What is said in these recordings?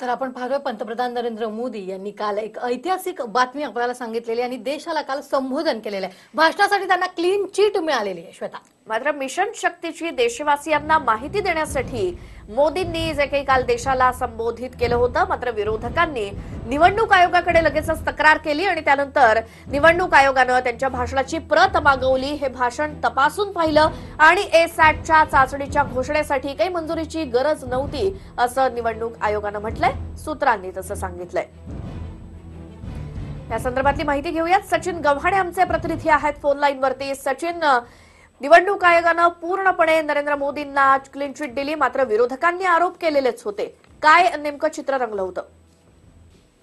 तर आपण पाहतोय पंतप्रधान नरेंद्र मोदी यांनी काल एक ऐतिहासिक बातमी आपल्याला सांगितलेली आणि देशाला काल संबोधन केलेलं आहे। भाषणासाठी त्यांना क्लीन चिट मिळालेली आहे। श्वेता, मात्र मिशन शक्तीची देशवासियांना माहिती देण्यासाठी मोदींनी जे काही काल देशाला संबोधित केलं होतं, मात्र विरोधकांनी निवडणूक आयोगाकडे लगेचच तक्रार केली आणि त्यानंतर निवडणूक आयोगानं त्यांच्या भाषणाची प्रत मागवली। हे भाषण तपासून पाहिलं आणि ए-सॅटच्या चाचणीच्या घोषणेसाठी काही मंजुरीची गरज नव्हती असं निवडणूक आयोगानं म्हटलंय। सूत्रांनी तसं सांगितलंय। या संदर्भातली माहिती घेऊयात। सचिन गव्हाणे आमचे प्रतिनिधी आहेत फोन लाईनवरती। सचिन, निवडणूक आयोगानं पूर्णपणे नरेंद्र मोदींना क्लीन चिट दिली, मात्र विरोधकांनी आरोप केलेलेच होते। काय नेमकं चित्र रंगलं होतं?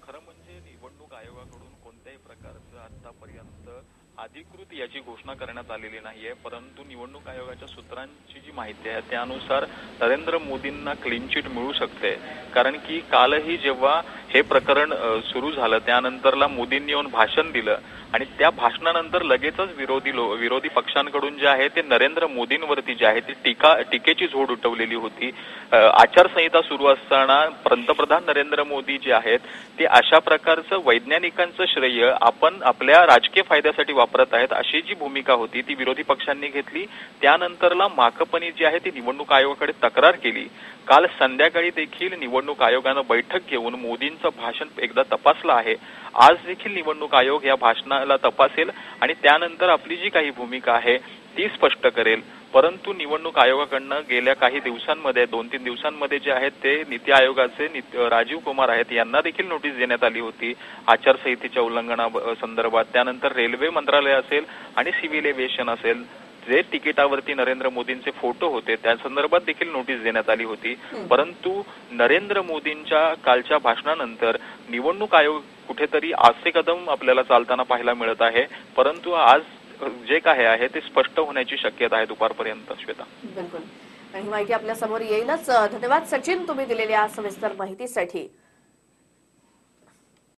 खरं म्हणजे निवडणूक आयोगाकडून कोणत्याही प्रकारचं आतापर्यंत अधिकृत याची घोषणा करण्यात आलेली नाहीये, परंतु निवडणूक आयोगाच्या सूत्रांची जी माहिती आहे त्यानुसार नरेंद्र मोदींना क्लीन चिट मिळू शकते। कारण की कालही जेव्हा हे प्रकरण सुरू झालं त्यानंतरला मोदींनी येऊन भाषण दिलं आणि त्या भाषणानंतर लगेचच विरोधी पक्षांकडून जे आहे ते नरेंद्र मोदींवरती जे आहे ते टीकेची झोड उठवलेली होती। आचारसंहिता सुरू असताना पंतप्रधान नरेंद्र मोदी जे आहेत ते अशा प्रकारचं वैज्ञानिकांचं श्रेय आपण आपल्या राजकीय फायद्यासाठी वापरत आहेत अशी जी भूमिका होती ती विरोधी पक्षांनी घेतली। त्यानंतरला माकपनी जी आहे ती निवडणूक आयोगाकडे तक्रार केली। काल संध्याकाळी देखील निवडणूक आयोगानं बैठक घेऊन मोदींचं भाषण एकदा तपासलं आहे। आज देखील निवडणूक आयोग या भाषणाला तपासेल आणि त्यानंतर आपली जी काही भूमिका आहे ती स्पष्ट करेल। परंतु निवडणूक आयोगाकडनं गेल्या काही दिवसांमध्ये 2-3 दिवसांमध्ये जे आहेत ते नीती आयोगाचे राजीव कुमार आहेत यांना देखील नोटीस देण्यात आली होती आचारसंहितेच्या उल्लंघना संदर्भात। त्यानंतर रेल्वे मंत्रालय असेल आणि सिव्हिल एव्हिएशन असेल जे तिकिटावरती नरेंद्र मोदींचे फोटो होते त्या संदर्भात देखील नोटीस देण्यात आली होती। परंतु नरेंद्र मोदींच्या कालच्या भाषणानंतर निवडणूक आयोग कुठेतरी आजचे कदम आपल्याला चालताना पाहायला मिळत आहे। परंतु आज जे काय आहे ते स्पष्ट होण्याची शक्यता आहे दुपारपर्यंत। श्वेता, बिलकुल, ही माहिती आपल्या समोर येईलच। धन्यवाद सचिन, तुम्ही दिलेल्या सविस्तर माहितीसाठी।